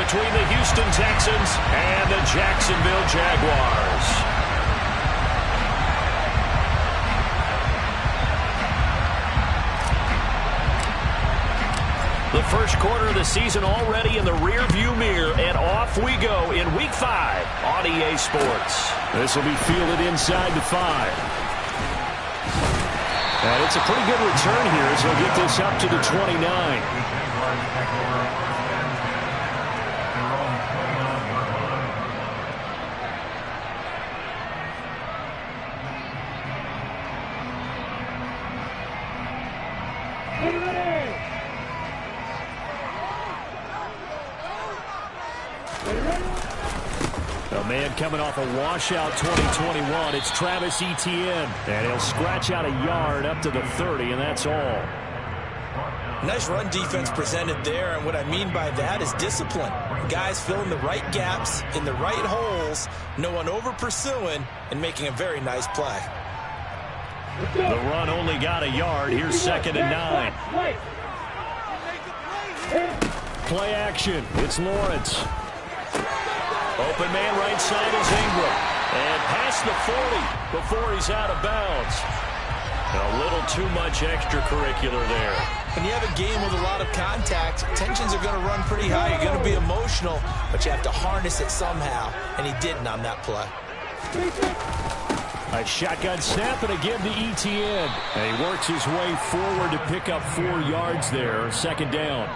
between the Houston Texans and the Jacksonville Jaguars. The first quarter of the season already in the rearview mirror, and off we go in Week 5 on EA Sports. This will be fielded inside the 5. And it's a pretty good return here as he'll get this up to the 29. A man coming off a washout 2021, it's Travis Etienne. And he'll scratch out a yard up to the 30, and that's all. Nice run defense presented there, and what I mean by that is discipline. Guys filling the right gaps in the right holes, no one over-pursuing, and making a very nice play. The run only got a yard. Here's 2nd and 9. Play action. It's Lawrence. Open man right side is Ingram. And past the 40 before he's out of bounds. A little too much extracurricular there. When you have a game with a lot of contact, tensions are going to run pretty high. You're going to be emotional, but you have to harness it somehow, and he didn't on that play. A shotgun snap and again to Etienne. And he works his way forward to pick up 4 yards there. 2nd down.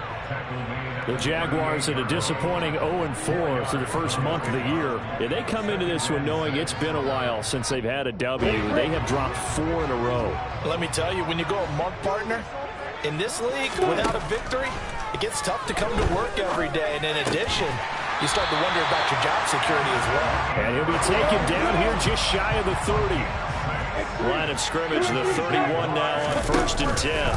The Jaguars at a disappointing 0-4 through the first month of the year. And they come into this one knowing it's been a while since they've had a W. They have dropped 4 in a row. Let me tell you, when you go a month partner, in this league, without a victory, it gets tough to come to work every day. And in addition, you start to wonder about your job security as well. And he'll be taken down here just shy of the 30. Line of scrimmage, the 31 now on 1st and 10.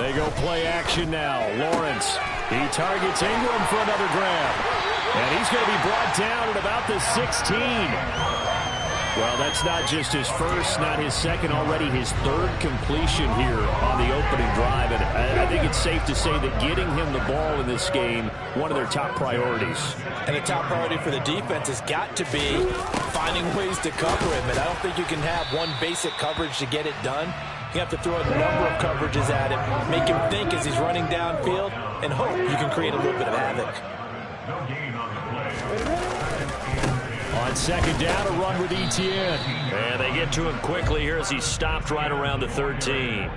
They go play action now. Lawrence, he targets Ingram for another grab. And he's going to be brought down at about the 16. Well, that's not just his first, not his second, already his 3rd completion here on the opening drive. And I think it's safe to say that getting him the ball in this game, one of their top priorities. And the top priority for the defense has got to be finding ways to cover him. And I don't think you can have one basic coverage to get it done. You have to throw a number of coverages at him, make him think as he's running downfield, and hope you can create a little bit of havoc. On 2nd down, a run with Etienne. And they get to him quickly here as he's stopped right around the 13.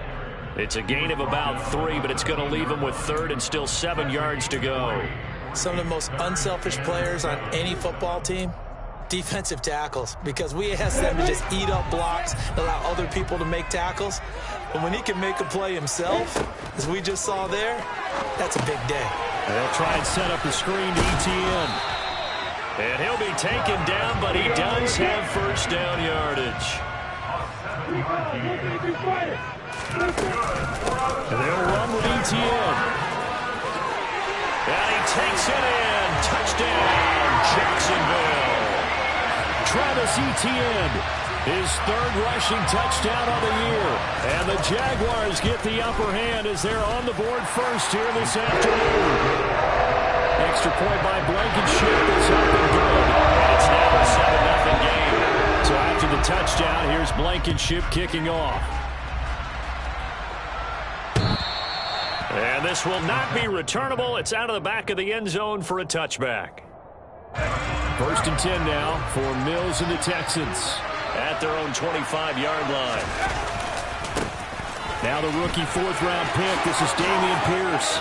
It's a gain of about 3, but it's going to leave him with 3rd and still 7 yards to go. Some of the most unselfish players on any football team, defensive tackles, because we ask them to just eat up blocks and allow other people to make tackles. But when he can make a play himself, as we just saw there, that's a big day. They'll try and set up the screen to Etienne. And he'll be taken down, but he does have 1st down yardage. And they'll run with Etienne. And he takes it in. Touchdown, Jacksonville. Travis Etienne, his 3rd rushing touchdown of the year. And the Jaguars get the upper hand as they're on the board first here this afternoon. Extra point by Blankenship is up and good. And it's now a 7-0 game. So after the touchdown, here's Blankenship kicking off. And this will not be returnable. It's out of the back of the end zone for a touchback. 1st and 10 now for Mills and the Texans at their own 25-yard line. Now the rookie 4th-round pick. This is Dameon Pierce.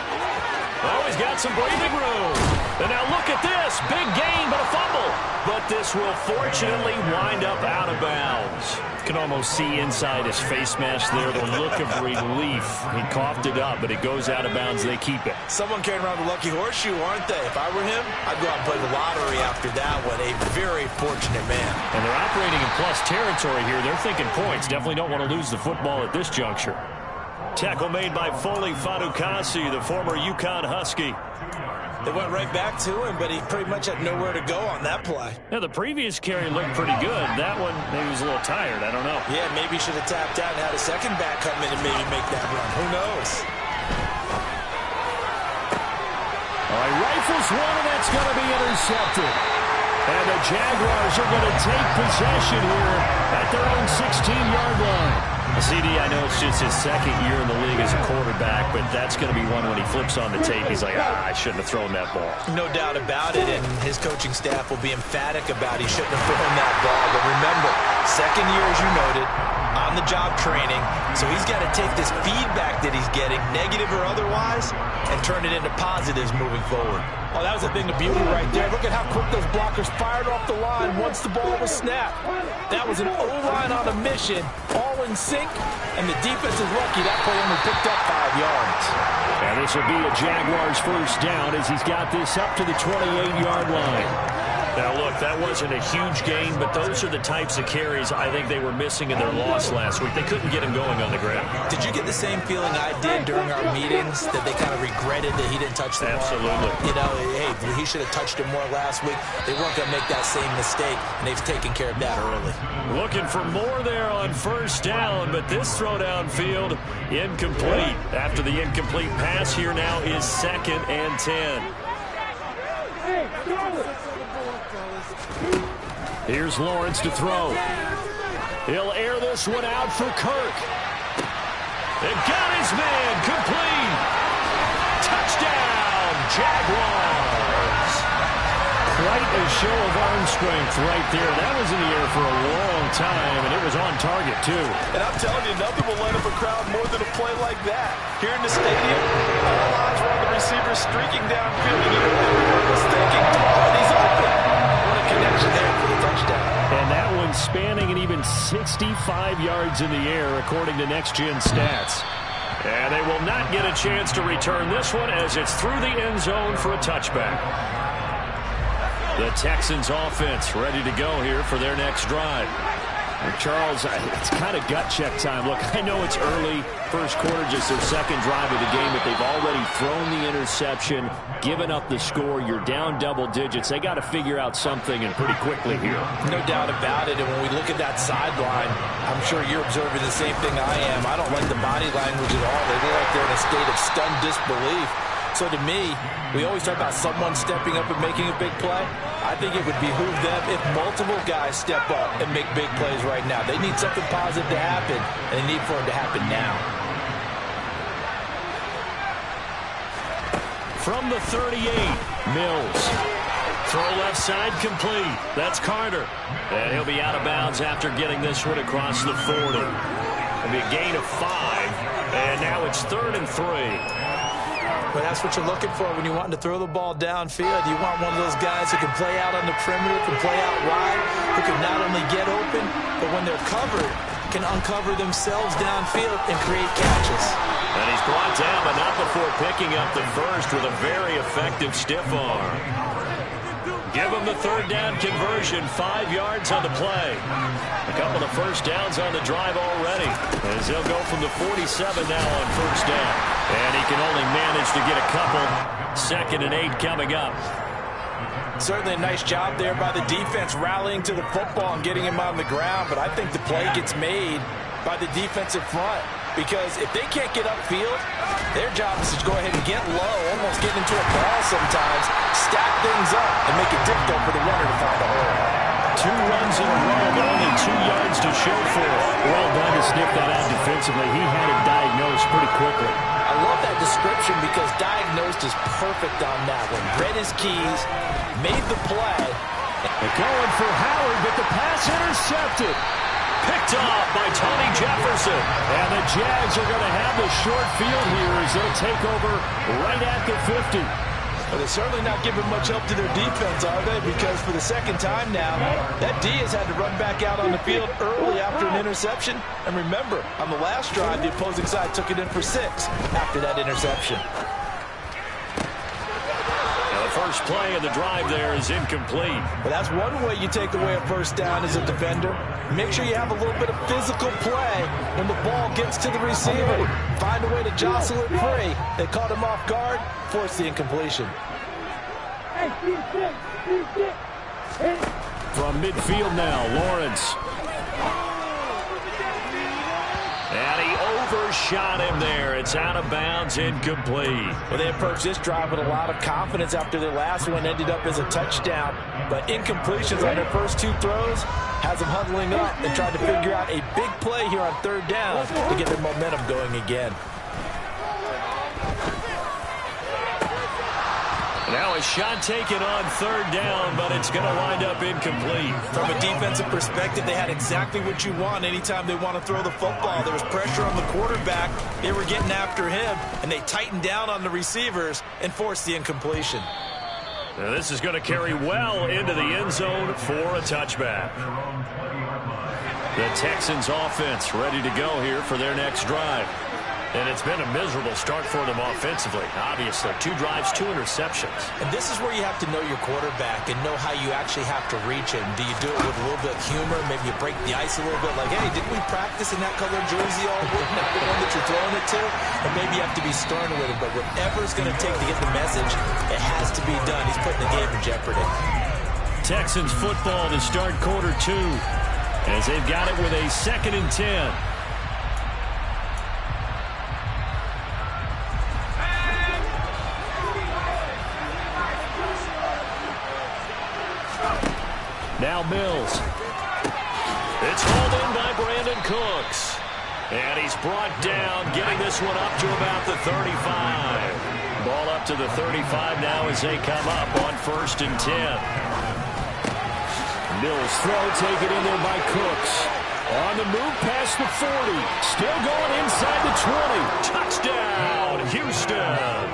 Oh, he's got some breathing room. And now look at this. Big gain, but a fumble. But this will fortunately wind up out of bounds. You can almost see inside his face mask there the look of relief. He coughed it up, but it goes out of bounds. They keep it. Someone carrying around the lucky horseshoe, aren't they? If I were him, I'd go out and play the lottery after that one. A very fortunate man. And they're operating in plus territory here. They're thinking points. Definitely don't want to lose the football at this juncture. Tackle made by Foley Fatukasi, the former UConn Husky. They went right back to him, but he pretty much had nowhere to go on that play. Yeah, the previous carry looked pretty good. That one, maybe he was a little tired. I don't know. Yeah, maybe he should have tapped out and had a second back come in and maybe make that run. Who knows? All right, rifles one, and that's going to be intercepted. And the Jaguars are going to take possession here at their own 16-yard line. CD, I know it's just his second year in the league as a quarterback, but that's going to be one when he flips on the tape. He's like, I shouldn't have thrown that ball. No doubt about it, and his coaching staff will be emphatic about he shouldn't have thrown that ball. But remember, second year, as you noted, on-the-job training, so he's got to take this feedback that he's getting, negative or otherwise, and turn it into positives moving forward. Oh, that was a thing of beauty right there. Look at how quick those blockers fired off the line once the ball was snapped. That was an O-line on a mission, all in sync, and the defense is lucky that play only picked up 5 yards. And this will be a Jaguars first down as he's got this up to the 28-yard line. Now, look, that wasn't a huge gain, but those are the types of carries I think they were missing in their loss last week. They couldn't get him going on the ground. Did you get the same feeling I did during our meetings, that they kind of regretted that he didn't touch the ball? Absolutely. You know, hey, he should have touched him more last week. They weren't going to make that same mistake, and they've taken care of that early. Looking for more there on first down, but this throw downfield incomplete. After the incomplete pass, here now is 2nd and 10. Here's Lawrence to throw. He'll air this one out for Kirk. It got his man complete. Touchdown, Jaguars. Quite a show of arm strength right there. That was in the air for a long time, and it was on target, too. And I'm telling you, nothing will light up a crowd more than a play like that. Here in the stadium, all eyes were on the receiver streaking downfield, and everyone was thinking, oh, he's open. What a connection there for the touchdown. And that one spanning an even 65 yards in the air, according to Next Gen Stats. And they will not get a chance to return this one as it's through the end zone for a touchback. The Texans offense ready to go here for their next drive. And Charles, it's kind of gut check time. Look, I know it's early, first quarter, just their second drive of the game, but they've already thrown the interception, given up the score. You're down double digits. They got to figure out something, and pretty quickly here. No doubt about it. And when we look at that sideline, I'm sure you're observing the same thing I am. I don't like the body language at all. They look like they're in a state of stunned disbelief. So to me, we always talk about someone stepping up and making a big play. I think it would behoove them if multiple guys step up and make big plays right now. They need something positive to happen, and they need for it to happen now. From the 38, Mills. Throw left side complete. That's Carter. And he'll be out of bounds after getting this one across the 40. It'll be a gain of 5. And now it's 3rd and 3. But that's what you're looking for when you're wanting to throw the ball downfield. You want one of those guys who can play out on the perimeter, can play out wide, who can not only get open, but when they're covered, can uncover themselves downfield and create catches. And he's brought down, but not before picking up the first with a very effective stiff arm. Give him the 3rd down conversion, 5 yards on the play. A couple of first downs on the drive already, as they'll go from the 47 now on first down. And he can only manage to get a couple. 2nd and 8 coming up. Certainly a nice job there by the defense rallying to the football and getting him on the ground, but I think the play gets made by the defensive front, because if they can't get upfield, their job is to go ahead and get low, almost get into a ball sometimes, stack things up, and make it difficult for the runner to find a hole. 2 runs in a row, but only 2 yards to show for it. Well done to sniff that out defensively. He had it diagnosed pretty quickly. I love that description because diagnosed is perfect on that one. Read his keys, made the play. They're going for Howard, but the pass intercepted. Picked off by Tony Jefferson. And the Jags are going to have the short field here as they'll take over right at the 50. But they're certainly not giving much help to their defense, are they? Because for the second time now, that D has had to run back out on the field early after an interception. And remember, on the last drive, the opposing side took it in for 6 after that interception. Now the first play of the drive there is incomplete. But that's one way you take away a first down as a defender. Make sure you have a little bit of physical play when the ball gets to the receiver. Find a way to jostle it free. They caught him off guard, forced the incompletion. From midfield now, Lawrence. And he first shot in there. It's out of bounds, incomplete. Well, they approached this drive with a lot of confidence after their last one ended up as a touchdown. But incompletions on their first two throws has them huddling up and trying to figure out a big play here on third down to get their momentum going again. Now a shot taken on third down, but it's going to wind up incomplete. From a defensive perspective, they had exactly what you want anytime they want to throw the football. There was pressure on the quarterback. They were getting after him, and they tightened down on the receivers and forced the incompletion. Now this is going to carry well into the end zone for a touchback. The Texans offense ready to go here for their next drive. And it's been a miserable start for them offensively. Obviously, 2 drives, 2 interceptions. And this is where you have to know your quarterback and know how you actually have to reach him. Do you do it with a little bit of humor? Maybe you break the ice a little bit like, hey, didn't we practice in that colored jersey all week? That's the one that you're throwing it to? And maybe you have to be stern with it. But whatever it's going to take to get the message, it has to be done. He's putting the game in jeopardy. Texans football to start quarter 2 as they've got it with a 2nd and 10. Now Mills. It's hauled in by Brandon Cooks. And he's brought down, getting this one up to about the 35. Ball up to the 35 now as they come up on 1st and 10. Mills throw, take it in there by Cooks. On the move past the 40. Still going inside the 20. Touchdown, Houston.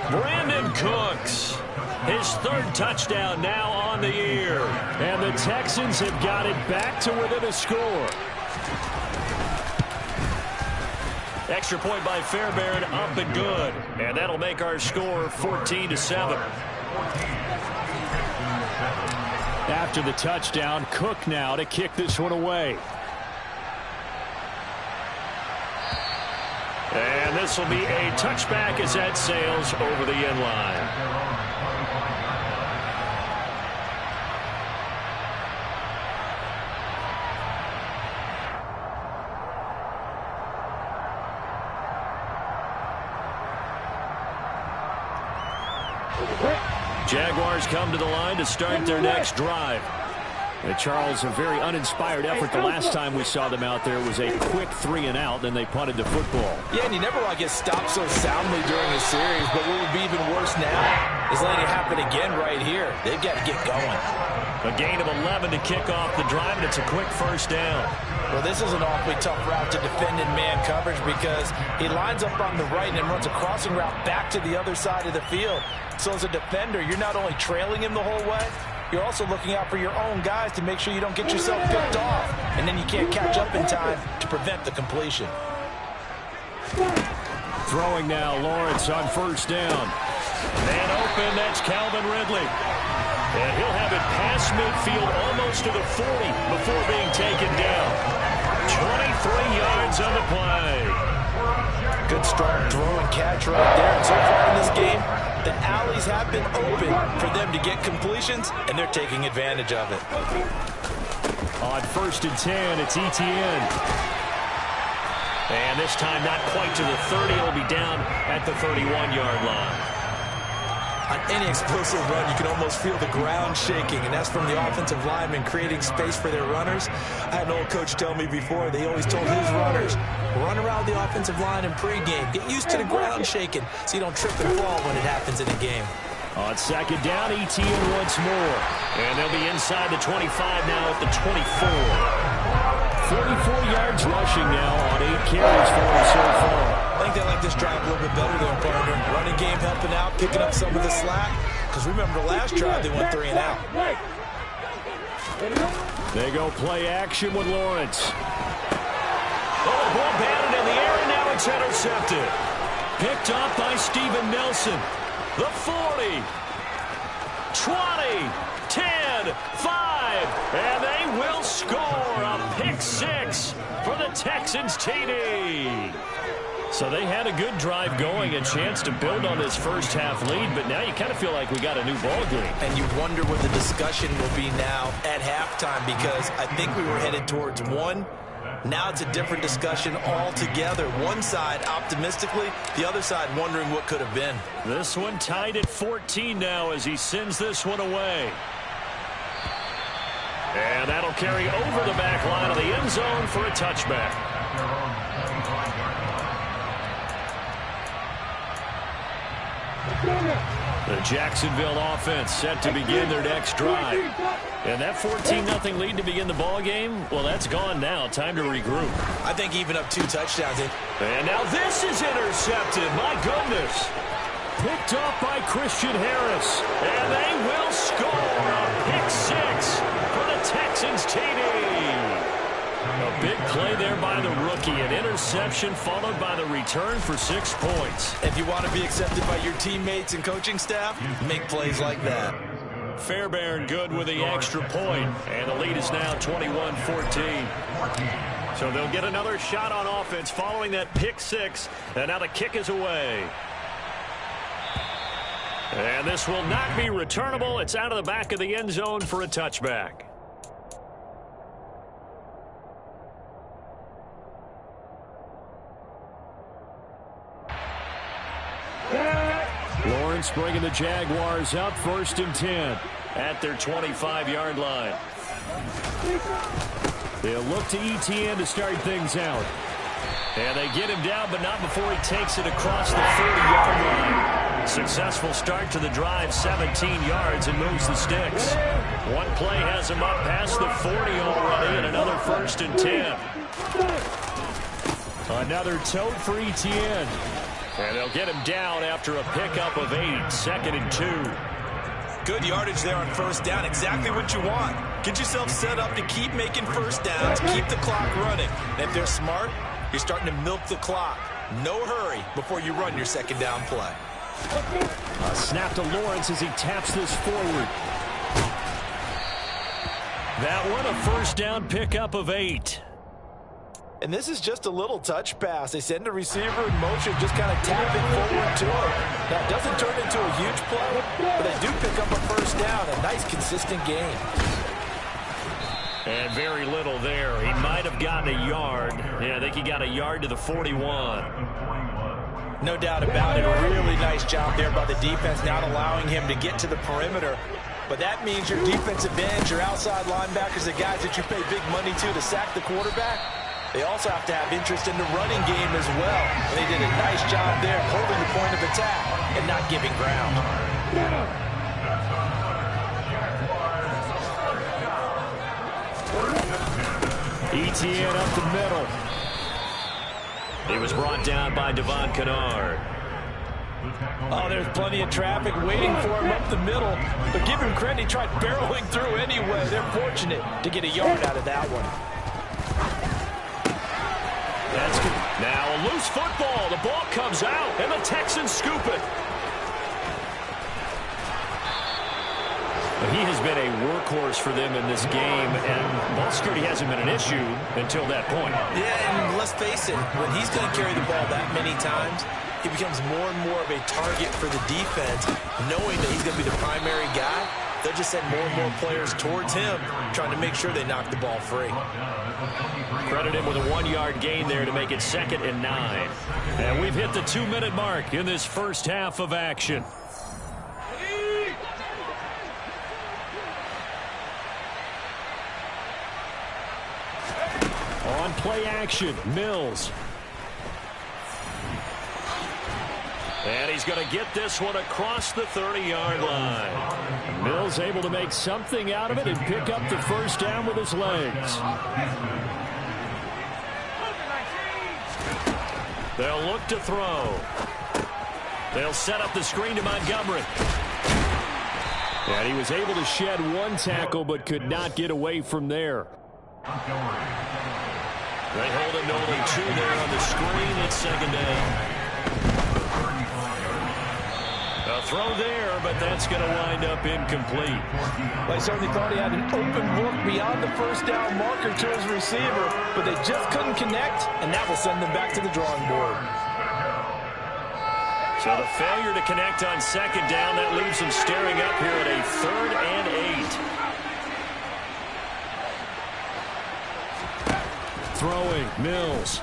Brandon Cooks. His 3rd touchdown now on the year. And the Texans have got it back to within a score. Extra point by Fairbairn, up and good. And that'll make our score 14-7. After the touchdown, Cook now to kick this one away. And this will be a touchback as that sails over the end line. Jaguars come to the line to start their next drive. And Charles, a very uninspired effort the last time we saw them out there. It was a quick 3 and out, then they punted the football. Yeah, and you never want to get stopped so soundly during a series, but what would be even worse now is letting it happen again right here. They've got to get going. A gain of 11 to kick off the drive, and it's a quick 1st down. Well, this is an awfully tough route to defend in man coverage because he lines up on the right and then runs a crossing route back to the other side of the field. So as a defender, you're not only trailing him the whole way, you're also looking out for your own guys to make sure you don't get yourself picked off. And then you can't catch up in time to prevent the completion. Throwing now, Lawrence on 1st down. Man open, that's Calvin Ridley. And he'll have it past midfield almost to the 40 before being taken down. 23 yards on the play. Good strong throw and catch right there. And so far in this game, the alleys have been open for them to get completions, and they're taking advantage of it. On 1st and 10, it's Etienne. And this time not quite to the 30. It'll be down at the 31-yard line. On any explosive run, you can almost feel the ground shaking, and that's from the offensive linemen creating space for their runners. I had an old coach tell me before, they always told his runners, run around the offensive line in pregame. Get used to the ground shaking so you don't trip and fall when it happens in a game. On 2nd down, Etienne once more. And they'll be inside the 25 now at the 24. 44 yards rushing now on 8 carries for him so far. I think they like this drive a little bit better than partner. Running game helping out, picking up some of the slack. Because remember, the last drive they went 3 and out. They go play action with Lawrence. Oh, ball batted in the air, and now it's intercepted. Picked up by Steven Nelson. The 40, 20, 10, 5, and they will score a pick 6 for the Texans TD. So they had a good drive going, a chance to build on this first half lead, but now you kind of feel like we got a new ball game. And you wonder what the discussion will be now at halftime, because I think we were headed towards 1, Now it's a different discussion altogether. One side optimistically, the other side wondering what could have been. This one tied at 14 now as he sends this one away. And that'll carry over the back line of the end zone for a touchback. The Jacksonville offense set to begin their next drive. And that 14-0 lead to begin the ball game, well, that's gone now. Time to regroup. I think even up 2 touchdowns. And now this is intercepted. My goodness. Picked off by Christian Harris. And they will score a pick 6 for the Texans TD. A big play there by the rookie. An interception followed by the return for 6 points. If you want to be accepted by your teammates and coaching staff, make plays like that. Fairbairn good with the extra point. And the lead is now 21-14. So they'll get another shot on offense following that pick 6. And now the kick is away. And this will not be returnable. It's out of the back of the end zone for a touchback. Lawrence bringing the Jaguars up 1st and 10 at their 25-yard line. They'll look to ETN to start things out. And they get him down, but not before he takes it across the 30-yard line. Successful start to the drive, 17 yards, and moves the sticks. One play has him up past the 40 already, and another 1st and 10. Another tote for ETN. And they'll get him down after a pickup of 8, 2nd and 2. Good yardage there on 1st down. Exactly what you want. Get yourself set up to keep making 1st downs, keep the clock running. And if they're smart, you're starting to milk the clock. No hurry before you run your 2nd down play. A snap to Lawrence as he taps this forward. That one a 1st down pickup of 8. And this is just a little touch pass. They send a receiver in motion, just kind of tap it forward to him. Now, it doesn't turn into a huge play, but they do pick up a 1st down. A nice, consistent game. And very little there. He might have gotten a yard. Yeah, I think he got a yard to the 41. No doubt about it. A really nice job there by the defense, not allowing him to get to the perimeter. But that means your defensive ends, your outside linebackers, the guys that you pay big money to sack the quarterback, they also have to have interest in the running game as well. And they did a nice job there holding the point of attack and not giving ground. ETN up the middle. He was brought down by Devon Kennard. Oh, there's plenty of traffic waiting for him up the middle. But give him credit, he tried barreling through anyway. They're fortunate to get a yard out of that one. That's good. Now a loose football. The ball comes out, and the Texans scoop it. He has been a workhorse for them in this game, and ball security hasn't been an issue until that point. Yeah, and let's face it, when he's going to carry the ball that many times, he becomes more and more of a target for the defense, knowing that he's going to be the primary guy. They'll just send more and more players towards him, trying to make sure they knock the ball free. Credit him with a 1-yard gain there to make it 2nd and 9. And we've hit the 2-minute mark in this first half of action. On play action, Mills. And he's going to get this one across the 30-yard line. Mills able to make something out of it and pick up the 1st down with his legs. They'll look to throw. They'll set up the screen to Montgomery. And he was able to shed one tackle but could not get away from there. They hold him to only 2 there on the screen. It's 2nd down. A throw there, but that's going to wind up incomplete. Well, I certainly thought he had an open look beyond the 1st down marker to his receiver, but they just couldn't connect, and that will send them back to the drawing board. So the failure to connect on 2nd down, that leaves them staring up here at a 3rd and 8. throwing. Mills.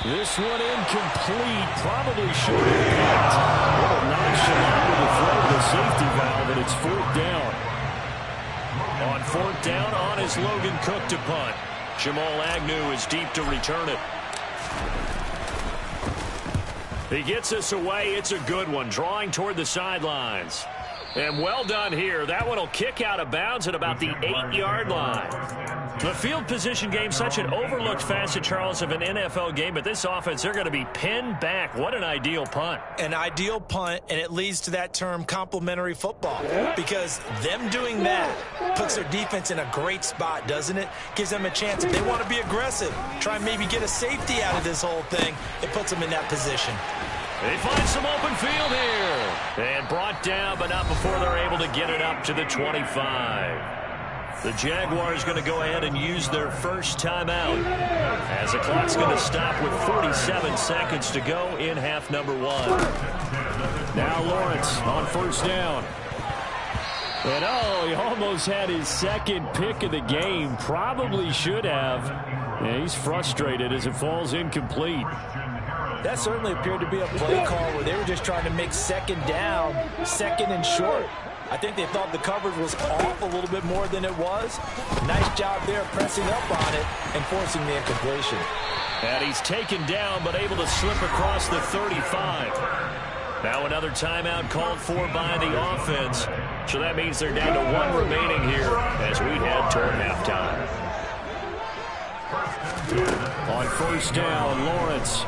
This one incomplete. Probably should have been picked. A little nonchalant with the throw to the safety valve, and it's 4th down. On 4th down, on is Logan Cook to punt. Jamal Agnew is deep to return it. He gets us away. It's a good one, drawing toward the sidelines. And well done here. That one will kick out of bounds at about the 8-yard line. The field position game, such an overlooked facet, Charles, of an NFL game, but this offense, they're going to be pinned back. What an ideal punt. An ideal punt, and it leads to that term complementary football, because them doing that puts their defense in a great spot, doesn't it? Gives them a chance, if they want to be aggressive, try and maybe get a safety out of this whole thing, it puts them in that position. They find some open field here. And brought down, but not before they're able to get it up to the 25. The Jaguars going to go ahead and use their first timeout, as the clock's going to stop with 47 seconds to go in half number 1. Now Lawrence on 1st down. And he almost had his second pick of the game. Probably should have. Yeah, he's frustrated as it falls incomplete. That certainly appeared to be a play call where they were just trying to make 2nd down, 2nd and short. I think they thought the coverage was off a little bit more than it was. Nice job there pressing up on it and forcing the incompletion. And he's taken down but able to slip across the 35. Now another timeout called for by the offense. So that means they're down to 1 remaining here as we head toward halftime. On 1st down, Lawrence.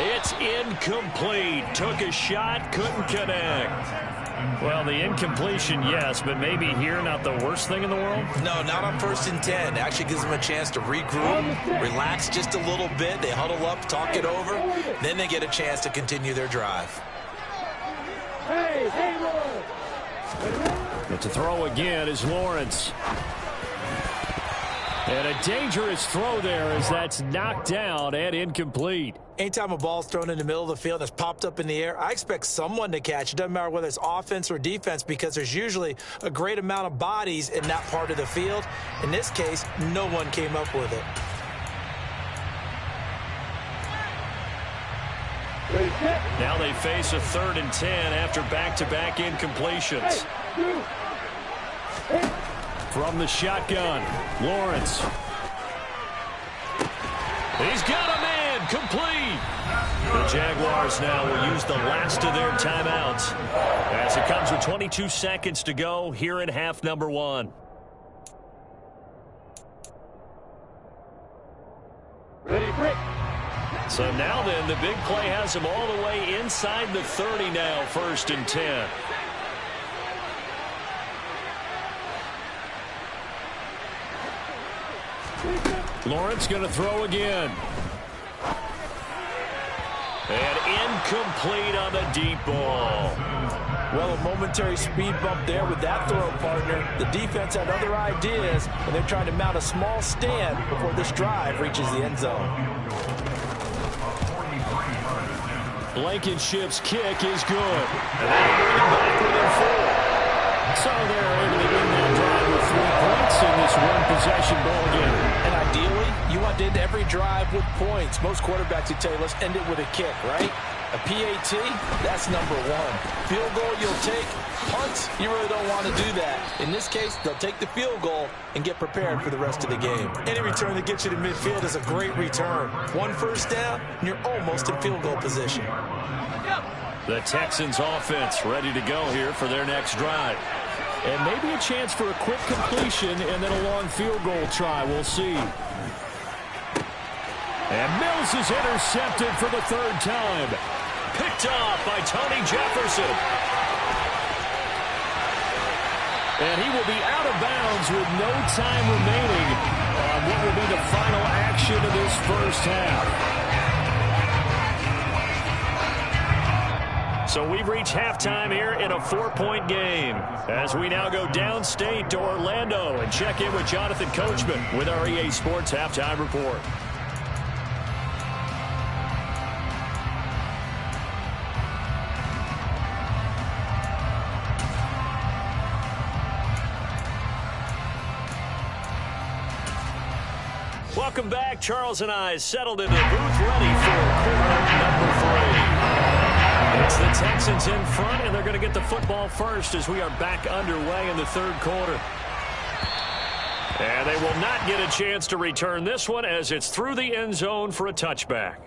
It's incomplete. Took a shot, couldn't connect. Well, the incompletion, yes, but maybe here not the worst thing in the world? No, not on 1st and 10. Actually gives them a chance to regroup, relax just a little bit. They huddle up, talk it over. Then they get a chance to continue their drive. But to throw again is Lawrence. And a dangerous throw there as that's knocked down and incomplete. Anytime a ball's thrown in the middle of the field that's popped up in the air, I expect someone to catch. It doesn't matter whether it's offense or defense, because there's usually a great amount of bodies in that part of the field. In this case, no one came up with it. Now they face a 3rd and 10 after back-to-back incompletions. From the shotgun, Lawrence. He's got a man, complete. The Jaguars now will use the last of their timeouts as it comes with 22 seconds to go here in half number 1. Ready, break. So now then, the big play has them all the way inside the 30 now, 1st and 10. Lawrence going to throw again. And incomplete on the deep ball. Well, a momentary speed bump there with that throw, partner. The defense had other ideas, and they're trying to mount a small stand before this drive reaches the end zone. Blankenship's kick is good. And that'll bring him back within 4. So they're able to win that drive with 3 points in this one-possession ball game. And ideally, you want to end every drive with points. Most quarterbacks would tell you, let's end it with a kick, right? A PAT, that's number 1. Field goal you'll take. Punts, you really don't want to do that. In this case, they'll take the field goal and get prepared for the rest of the game. Any return that gets you to midfield is a great return. 1 first down, and you're almost in field goal position. The Texans offense ready to go here for their next drive. And maybe a chance for a quick completion and then a long field goal try. We'll see. And Mills is intercepted for the 3rd time. Picked off by Tony Jefferson. And he will be out of bounds with no time remaining on what will be the final action of this first half. So we've reached halftime here in a 4-point game as we now go downstate to Orlando and check in with Jonathan Coachman with our EA Sports Halftime Report. Welcome back. Charles and I settled into the booth ready for quarter number 3. It's the Texans in front, and they're going to get the football first as we are back underway in the third quarter. And they will not get a chance to return this one as it's through the end zone for a touchback.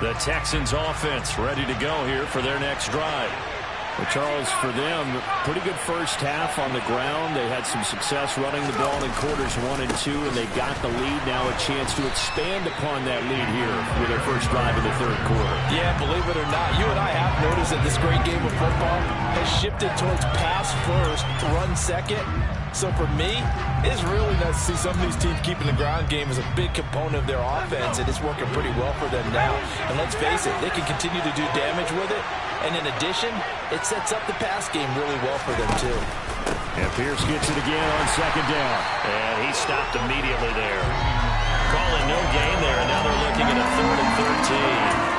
The Texans offense ready to go here for their next drive. Well, Charles, for them, pretty good first half on the ground. They had some success running the ball in quarters 1 and 2, and they got the lead. Now a chance to expand upon that lead here with their first drive in the third quarter. Yeah, believe it or not, you and I have noticed that this great game of football has shifted towards pass first, run second. So for me, it's really nice to see some of these teams keeping the ground game as a big component of their offense, and it's working pretty well for them now. And let's face it, they can continue to do damage with it. And in addition, it sets up the pass game really well for them, too. And Pierce gets it again on second down. And he stopped immediately there. Calling no gain there, and now they're looking at a 3rd and 13.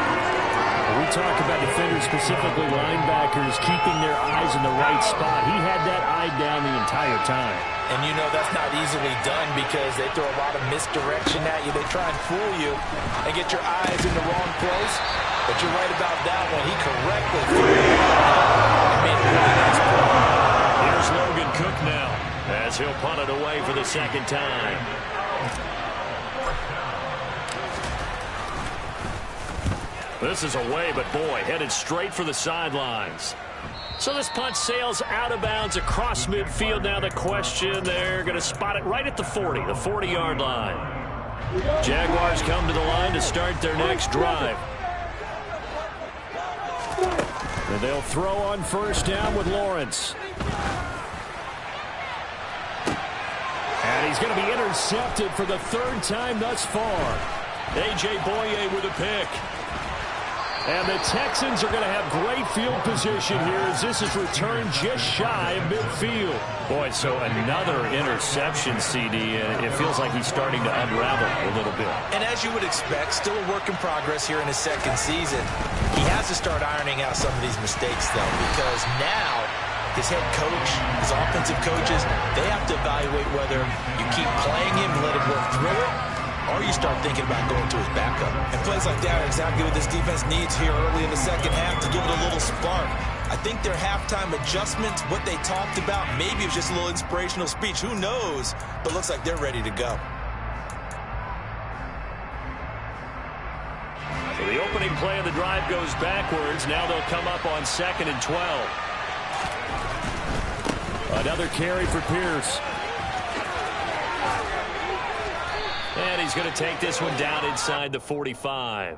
We talk about defenders, specifically linebackers, keeping their eyes in the right spot. He had that eye down the entire time. And you know that's not easily done because they throw a lot of misdirection at you. They try and fool you and get your eyes in the wrong place. But you're right about that one. He correctly threw it and made a really nice play. Here's Logan Cook now as he'll punt it away for the second time. This is away, but boy, headed straight for the sidelines. So this punt sails out of bounds across midfield. Now the question, they're going to spot it right at the 40, the 40-yard line. Jaguars come to the line to start their next drive. And they'll throw on first down with Lawrence. And he's going to be intercepted for the 3rd time thus far. A.J. Boye with a pick. And the Texans are going to have great field position here as this is returned just shy of midfield. Boy, so another interception, CD. It feels like he's starting to unravel a little bit. And as you would expect, still a work in progress here in his second season. He has to start ironing out some of these mistakes, though, because now his head coach, his offensive coaches, they have to evaluate whether you keep playing him and let him work through it, or you start thinking about going to his backup. And plays like that are exactly what this defense needs here early in the second half to give it a little spark. I think their halftime adjustments, what they talked about, maybe it was just a little inspirational speech. Who knows? But looks like they're ready to go. So the opening play of the drive goes backwards. Now they'll come up on 2nd and 12. Another carry for Pierce. And he's going to take this one down inside the 45.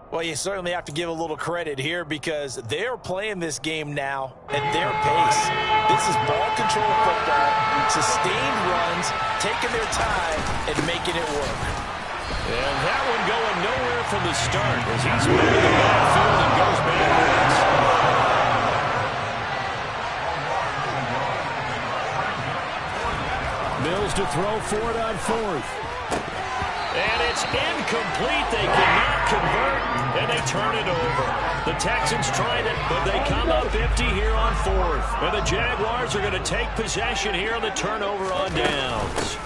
Well, you certainly have to give a little credit here because they're playing this game now at their pace. This is ball control football, sustained runs, taking their time, and making it work. And that one going nowhere from the start as he's moving the backfield and goes backwards. Mills to throw for it on 4th. And it's incomplete. They cannot convert, and they turn it over. The Texans tried it, but they come up empty here on 4th. And the Jaguars are going to take possession here on the turnover on downs.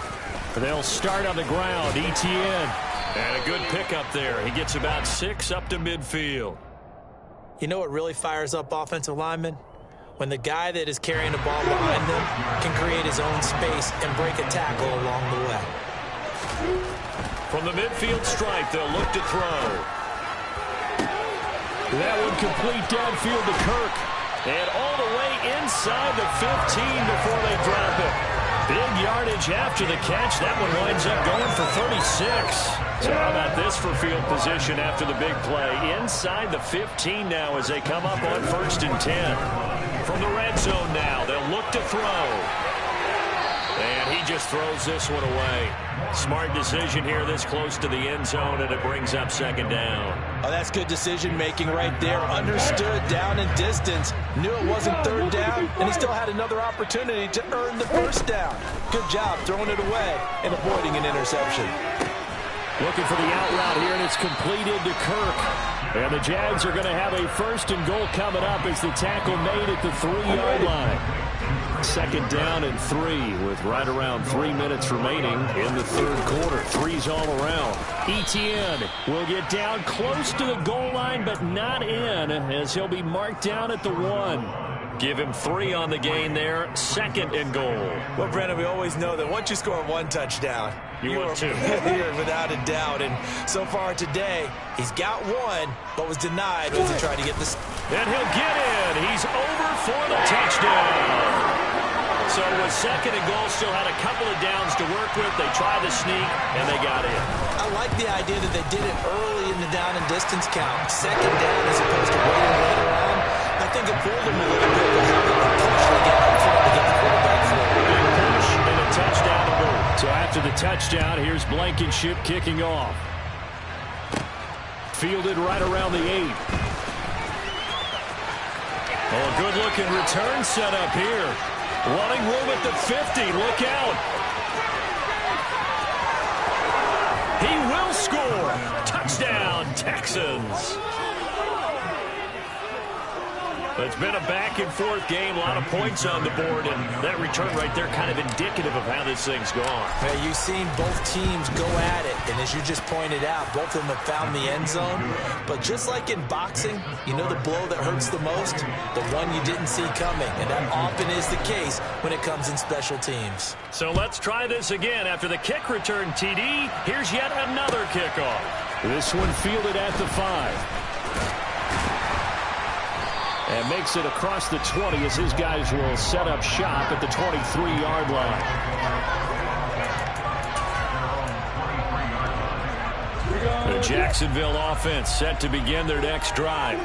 They'll start on the ground. Etienne. And a good pickup there. He gets about 6 up to midfield. You know what really fires up offensive linemen? When the guy that is carrying the ball behind them can create his own space and break a tackle along the way. From the midfield stripe, they'll look to throw. That one complete downfield to Kirk. And all the way inside the 15 before they drop it. Big yardage after the catch. That one winds up going for 36. So how about this for field position after the big play? Inside the 15 now as they come up on 1st and 10. From the red zone now, they'll look to throw. And he just throws this one away. Smart decision here this close to the end zone, and it brings up 2nd down. Oh, that's good decision-making right there. Understood down and distance. Knew it wasn't 3rd down, and he still had another opportunity to earn the 1st down. Good job throwing it away and avoiding an interception. Looking for the out route here, and it's completed to Kirk. And the Jags are going to have a 1st and goal coming up as the tackle made at the 3-yard line. 2nd down and 3 with right around 3 minutes remaining in the 3rd quarter. 3's all around. Etienne will get down close to the goal line, but not in, as he'll be marked down at the 1. Give him 3 on the gain there. 2nd and goal. Well, Brandon, we always know that once you score 1 touchdown, you want 2. You're without a doubt. And so far today, he's got 1, but was denied as he tried to get this. And he'll get in. He's over for the touchdown. So with 2nd and goal, still had a couple of downs to work with. They tried to sneak, and they got in. I like the idea that they did it early in the down and distance count. 2nd down as opposed to waiting later on. I think it fooled them a little bit by having to push to get up front to get the quarterback forward. Big push and a touchdown to boot. So after the touchdown, here's Blankenship kicking off. Fielded right around the 8. Oh, a good-looking return set up here. Running room at the 50. Look out. He will score. Touchdown, Texans. It's been a back-and-forth game, a lot of points on the board, and that return right there kind of indicative of how this thing's gone. Yeah, you've seen both teams go at it, and as you just pointed out, both of them have found the end zone. But just like in boxing, you know the blow that hurts the most? The one you didn't see coming, and that often is the case when it comes in special teams. So let's try this again. After the kick return, TD, here's yet another kickoff. This one fielded at the 5. And makes it across the 20 as his guys will set up shop at the 23-yard line. The Jacksonville offense set to begin their next drive.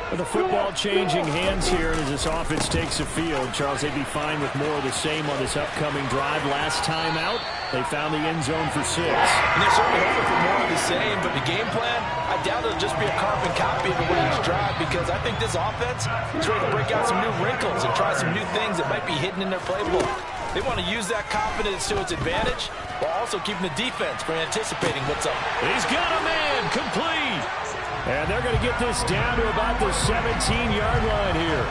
With the football changing hands here as this offense takes the field, Charles, they'd be fine with more of the same on this upcoming drive. Last time out, they found the end zone for 6. And they're certainly hoping for more of the same, but the game plan, I doubt it'll just be a carbon copy of the way each drive, because I think this offense is ready to break out some new wrinkles and try some new things that might be hidden in their playbook. They want to use that confidence to its advantage while also keeping the defense from anticipating what's up. He's got a man complete. And they're going to get this down to about the 17-yard line here.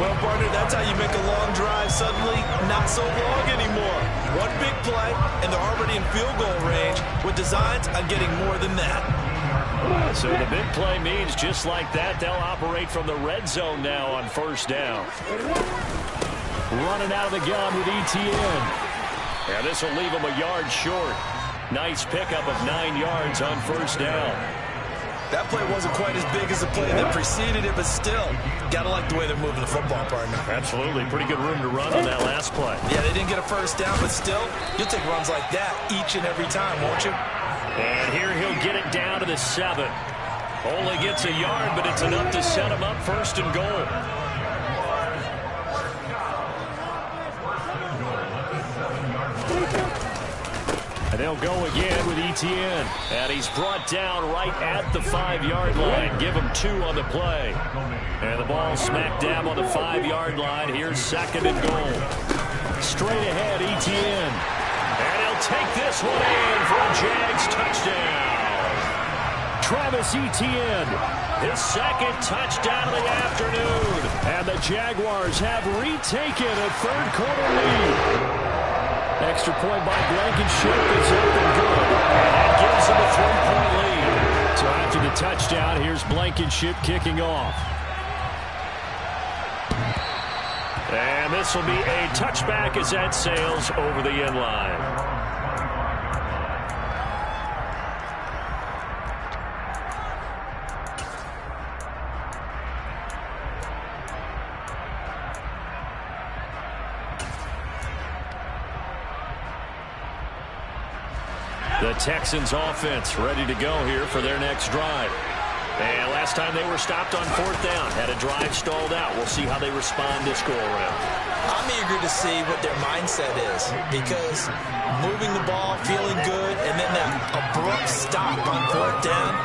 Well, partner, that's how you make a long drive suddenly not so long anymore. One big play, and they're already in field goal range with designs on getting more than that. So the big play means just like that, they'll operate from the red zone now on 1st down. Running out of the gun with Etienne. And this will leave him a yard short. Nice pickup of 9 yards on 1st down. That play wasn't quite as big as the play that preceded it, but still, gotta like the way they're moving the football, partner. Absolutely. Pretty good room to run on that last play. Yeah, they didn't get a 1st down, but still, you'll take runs like that each and every time, won't you? And here he'll get it down to the 7. Only gets a yard, but it's enough to set him up 1st and goal. And they'll go again with Etienne. And he's brought down right at the 5-yard line. Give him 2 on the play. And the ball smack dab on the 5-yard line. Here's 2nd and goal. Straight ahead, Etienne. And he'll take this one in for a Jags touchdown. Travis Etienne, his 2nd touchdown of the afternoon. And the Jaguars have retaken a 3rd quarter lead. Extra point by Blankenship is up and good. And that gives him a 3-point lead. So after the touchdown, here's Blankenship kicking off. And this will be a touchback as that sails over the end line. The Texans offense ready to go here for their next drive. And last time they were stopped on 4th down, had a drive stalled out. We'll see how they respond this go-around. I'm eager to see what their mindset is, because moving the ball, feeling good, and then that abrupt stop on 4th down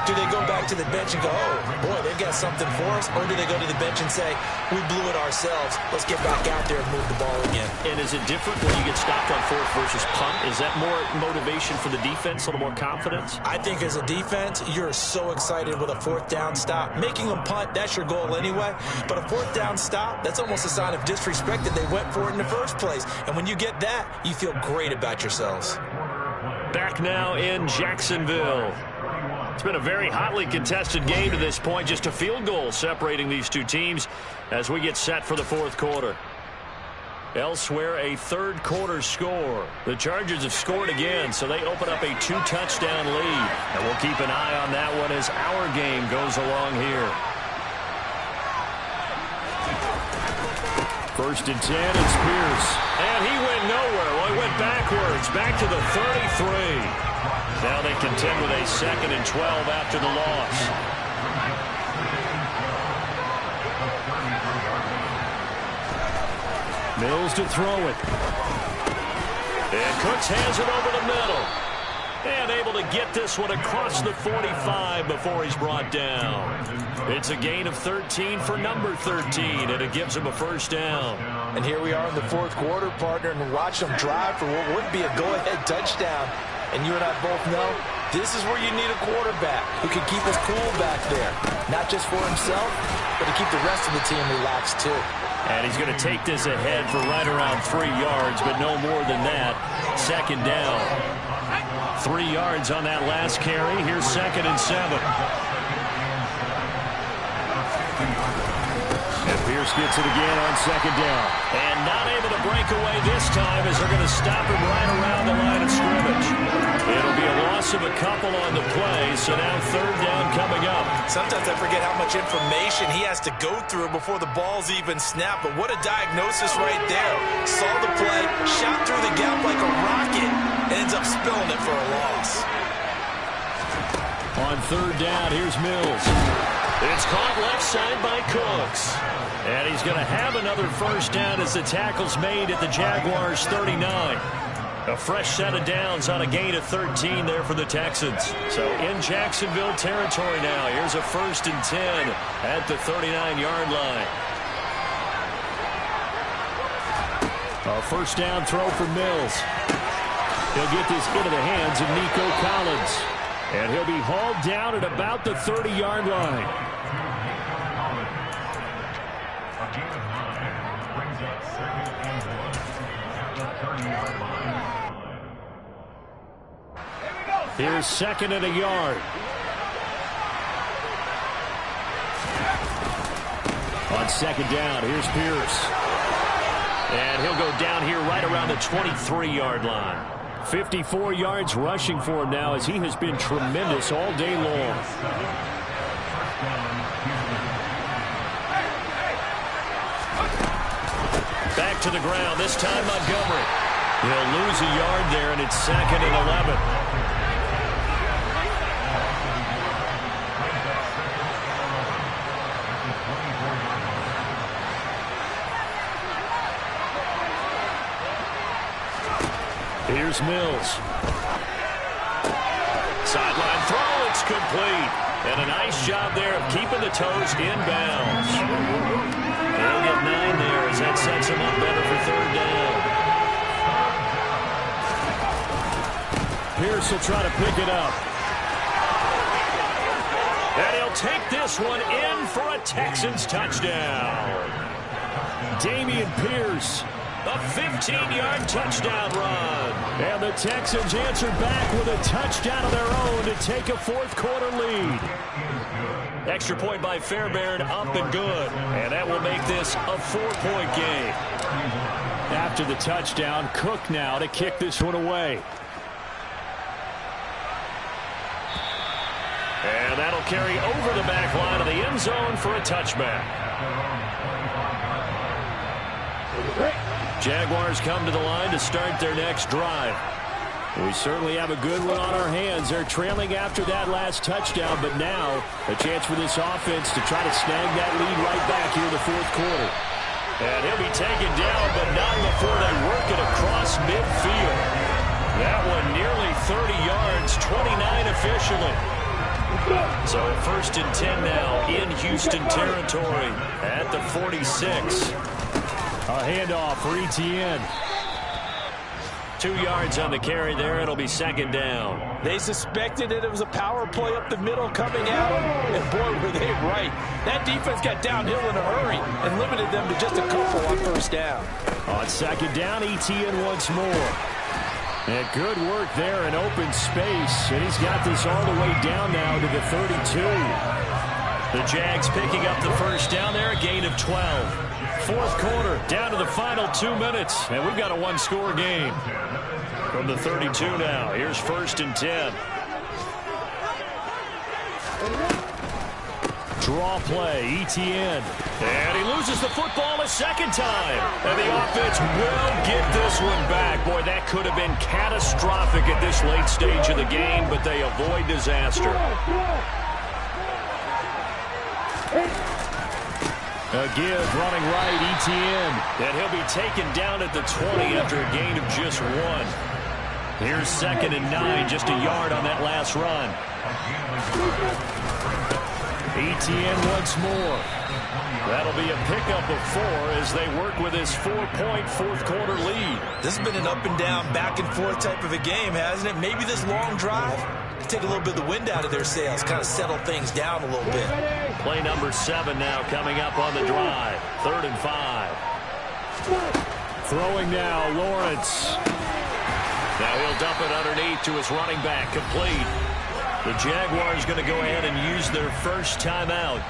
Do they go back to the bench and go, oh, boy, they've got something for us? Or do they go to the bench and say, we blew it ourselves. Let's get back out there and move the ball again. And is it different when you get stopped on fourth versus punt? Is that more motivation for the defense, a little more confidence? I think as a defense, you're so excited with a fourth down stop. Making them punt, that's your goal anyway. But a fourth down stop, that's almost a sign of disrespect that they went for it in the first place. And when you get that, you feel great about yourselves. Back now in Jacksonville. It's been a very hotly contested game to this point. Just a field goal separating these two teams as we get set for the fourth quarter. Elsewhere, a third quarter score. The Chargers have scored again, so they open up a 2-touchdown lead. And we'll keep an eye on that one as our game goes along here. First and 10, it's Pierce. And he went nowhere. Well, he went backwards, back to the 33. Now they contend with a 2nd and 12 after the loss. Mills to throw it. And Cooks has it over the middle. And able to get this one across the 45 before he's brought down. It's a gain of 13 for number 13, and it gives him a first down. And here we are in the fourth quarter, partner, and watch them drive for what would be a go-ahead touchdown. And you and I both know this is where you need a quarterback who can keep his cool back there. Not just for himself, but to keep the rest of the team relaxed too. And he's going to take this ahead for right around 3 yards, but no more than that. Second down. 3 yards on that last carry. Here's 2nd and 7. And Pierce gets it again on 2nd down. And not able to break away this time as they're going to stop him right around the line of scrimmage. It'll be a loss of a couple on the play, so now 3rd down coming up. Sometimes I forget how much information he has to go through before the ball's even snapped, but what a diagnosis right there. Saw the play, shot through the gap like a rocket, ends up spilling it for a loss. On 3rd down, here's Mills. It's caught left side by Cooks. And he's going to have another first down as the tackle's made at the Jaguars' 39. A fresh set of downs on a gain of 13 there for the Texans. So in Jacksonville territory now. Here's a 1st and 10 at the 39-yard line. A first down throw for Mills. He'll get this into the hands of Nico Collins. And he'll be hauled down at about the 30-yard line. Here's 2nd and a yard. On 2nd down, here's Pierce. And he'll go down here right around the 23-yard line. 54 yards rushing for him now as he has been tremendous all day long. Back to the ground, this time Montgomery. He'll lose a yard there, and it's 2nd and 11. Here's Mills. Sideline throw, it's complete. And a nice job there of keeping the toes inbounds. They'll get 9 there as that sets him up better for 3rd down. Pierce will try to pick it up. And he'll take this one in for a Texans touchdown. Dameon Pierce. A 15-yard touchdown run. And the Texans answered back with a touchdown of their own to take a fourth quarter lead. Extra point by Fairbairn, up and good. And that will make this a 4-point game. After the touchdown, Cook now to kick this one away. And that'll carry over the back line of the end zone for a touchback. Jaguars come to the line to start their next drive. We certainly have a good one on our hands. They're trailing after that last touchdown, but now a chance for this offense to try to snag that lead right back here in the fourth quarter. And he'll be taken down, but not before they work it across midfield. That one nearly 30 yards, 29 officially. So 1st and 10 now in Houston territory at the 46. A handoff for Etienne. 2 yards on the carry there. It'll be 2nd down. They suspected that it was a power play up the middle coming at them, and boy, were they right. That defense got downhill in a hurry and limited them to just a couple on 1st down. On 2nd down, Etienne once more. And good work there in open space, and he's got this all the way down now to the 32. The Jags picking up the 1st down there, a gain of 12. 4th quarter, down to the final 2 minutes, and we've got a one-score game. From the 32 now, here's 1st and 10. Draw play, Etienne. And he loses the football a 2nd time. And the offense will get this one back. Boy, that could have been catastrophic at this late stage of the game, but they avoid disaster. A give running right, Etienne. And he'll be taken down at the 20 after a gain of just 1. Here's 2nd and 9, just a yard on that last run. Etienne once more. That'll be a pickup of 4 as they work with his 4-point 4th quarter lead. This has been an up and down, back and forth type of a game, hasn't it? Maybe this long drive can take a little bit of the wind out of their sails, kind of settle things down a little bit. Play number 7 now coming up on the drive. 3rd and 5. Throwing now, Lawrence. Now he'll dump it underneath to his running back, complete. The Jaguars going to go ahead and use their first timeout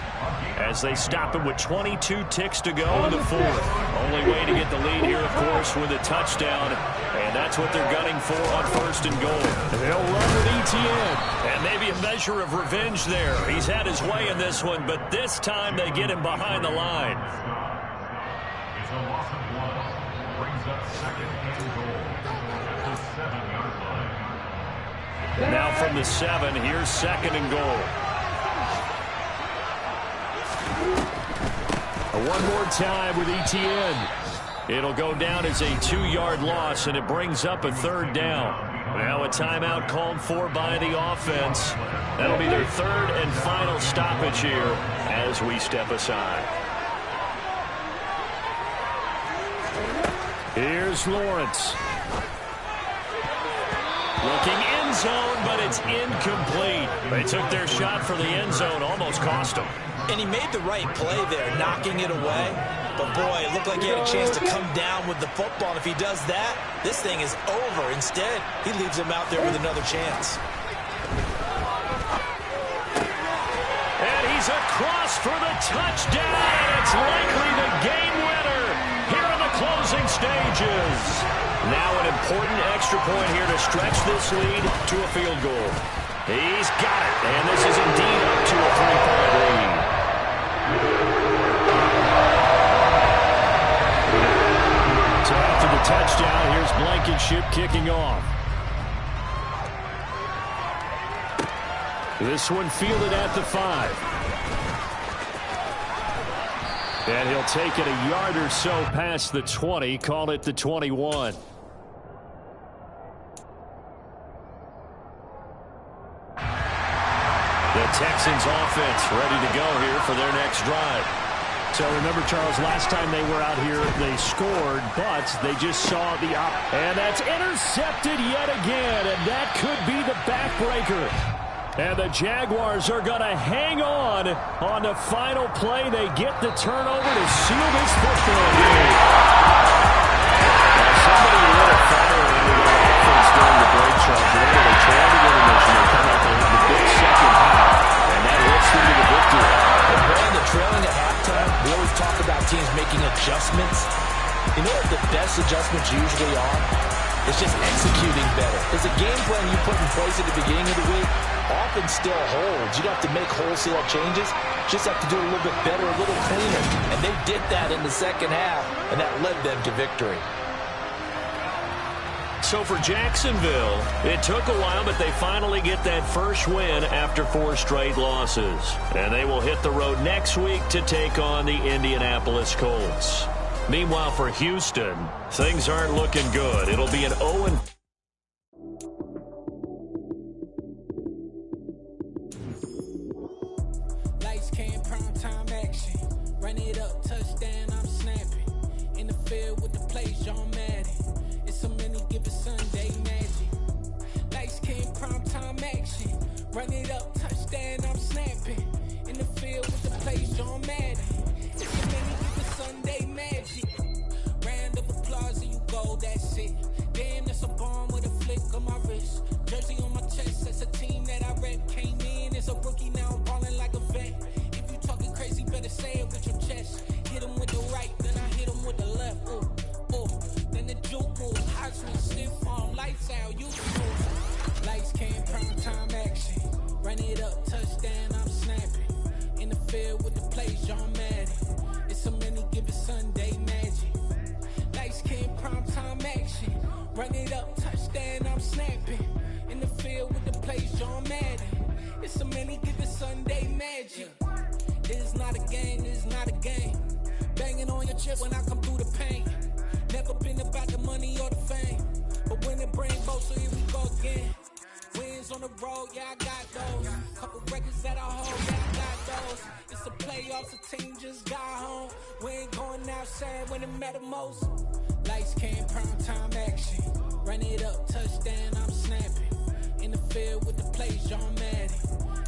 as they stop him with 22 ticks to go in the 4th. Only way to get the lead here, of course, with a touchdown, and that's what they're gunning for on 1st and goal. They'll run with Etienne, and maybe a measure of revenge there. He's had his way in this one, but this time they get him behind the line. It's a loss of 1. Brings up 2nd and goal at the 7-yard line. Now from the 7, here's 2nd and goal. One more time with Etienne. It'll go down as a 2-yard loss, and it brings up a 3rd down. Now a timeout called for by the offense. That'll be their 3rd and final stoppage here as we step aside. Here's Lawrence. Looking end zone, but it's incomplete. They took their shot for the end zone, almost cost them. And he made the right play there, knocking it away. But, boy, it looked like he had a chance to come down with the football. And if he does that, this thing is over. Instead, he leaves him out there with another chance. And he's across for the touchdown. And it's likely the game winner here in the closing stages. Now an important extra point here to stretch this lead to a field goal. He's got it, and this is indeed up to a 3-point lead. So after the touchdown, here's Blankenship kicking off. This one fielded at the 5. And he'll take it a yard or so past the 20, call it the 21. The Texans offense ready to go here for their next drive. So remember, Charles, last time they were out here, they scored, but they just saw the and that's intercepted yet again, and that could be the backbreaker. And the Jaguars are going to hang on the final play. They get the turnover to seal this football game. Somebody lit a fire under the offense during the break, Charles. They had a terrible intermission. They come out there with the big second half, and that lifts them to the victory. And the trailing at halftime, we always talk about teams making adjustments. You know what the best adjustments usually are? It's just executing better. There's a game plan you put in place at the beginning of the week often still holds. You don't have to make wholesale changes. Just have to do it a little bit better, a little cleaner. And they did that in the second half, and that led them to victory. So for Jacksonville, it took a while, but they finally get that first win after 4 straight losses. And they will hit the road next week to take on the Indianapolis Colts. Meanwhile, for Houston, things aren't looking good. It'll be an 0-. it up, touchdown, I'm snapping. In the field with the plays, John Madden. It's a many given Sunday magic. Lights came primetime action. Run it up, touchdown, I'm snapping. In the field with the plays, John Madden. It's a many given Sunday magic. Round of applause and you go, that's it. Damn, that's a bomb with a flick on my wrist. Jersey on my chest, that's a team that I rep. Came in as a rookie, now I'm ballin' like a vet. If you talking crazy, better say it with your chest. Hit him with the right, then I hit him with the left. Ooh, ooh. Then the juke move, Heisman, stiff arm, lights out, you move. Lights came, prime time action. Run it up, touchdown, I'm snapping. In the field with the plays, John Madden. It's a many given Sunday magic. Lights came, prime time action. Run it up, touchdown, I'm snapping. In the field with the plays, John Madden. It's a many given Sunday magic. This is not a game, this is not a game. Banging on your chest when I come through the pain. Never been about the money or the fame. But when it bring both, so here we go again. Wins on the road, yeah, I got those. Couple records that I hold, yeah, I got those. It's the playoffs, the team just got home. We ain't going outside when it matter most. Lights came, prime time action. Run it up, touchdown, I'm snapping. In the field with the plays, John Madden.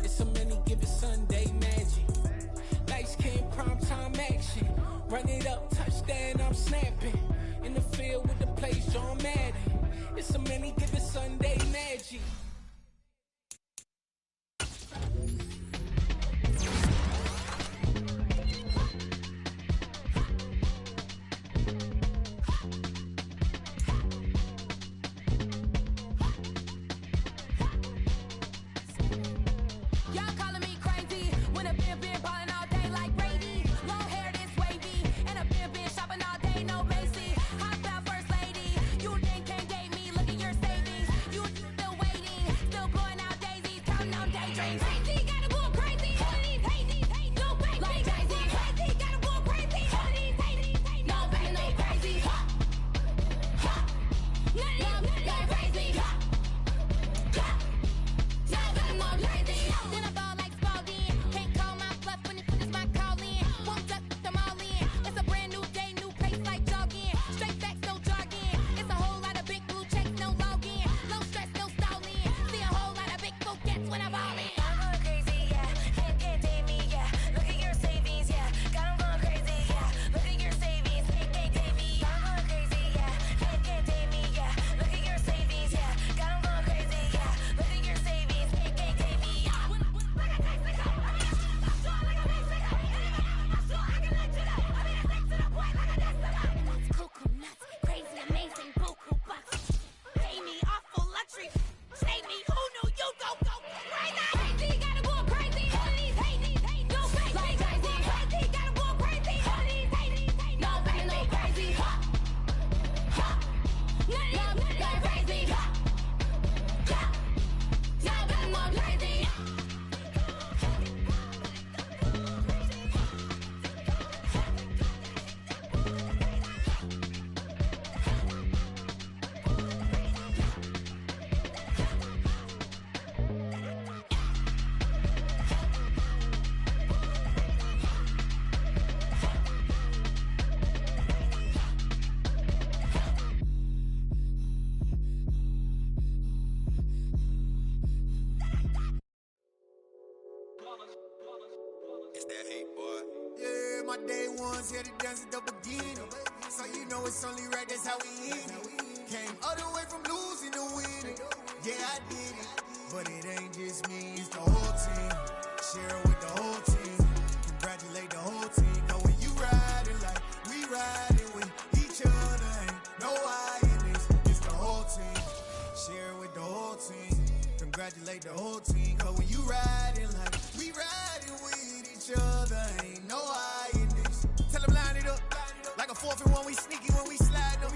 It's a many given Sunday magic. Lights came, prime time action. Run it up, touchdown, I'm snapping. In the field with the plays, John Madden. It's a many given Sunday magic. Yeah, the dance at the beginning. So you know it's only right, that's how we end it. Came all the way from losing to winning. Yeah, I did it. But it ain't just me, it's the whole team. Share it with the whole team. Congratulate the whole team. Cause when you riding like we riding with each other, ain't no I in this. It's the whole team. Share it with the whole team. Congratulate the whole team. Cause when you riding like we riding with each other, ain't no I in this. Tell them line it up. Like a 4th and 1, we sneaky when we slide them.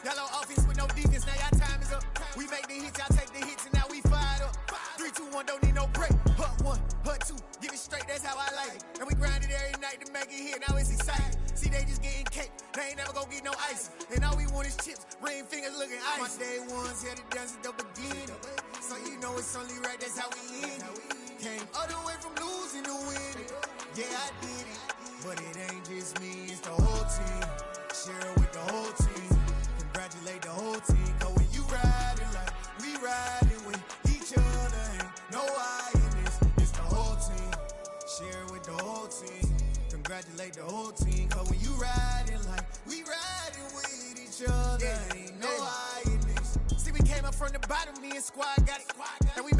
Y'all on offense with no defense, now y'all time is up. We make the hits, y'all take the hits, and now we fired up. 3, 2, 1, don't need no break. Hut 1, hut 2, give it straight, that's how I like it. And we grind it every night to make it here, now it's exciting. See, they just getting cake, they ain't never gonna get no ice. And all we want is chips, ring fingers looking ice. My day ones here to dance at the beginning. So you know it's only right, that's how we end it. Came all the way from losing to winning. Yeah, I did it. But it ain't just me, it's the whole team. Share it with the whole team. Congratulate the whole team. Cause when you riding like we riding with each other, ain't no I in this. It's the whole team. Share it with the whole team. Congratulate the whole team. Cause when you riding like we riding with each other, ain't no I in this. See, we came up from the bottom, me and squad got it. And we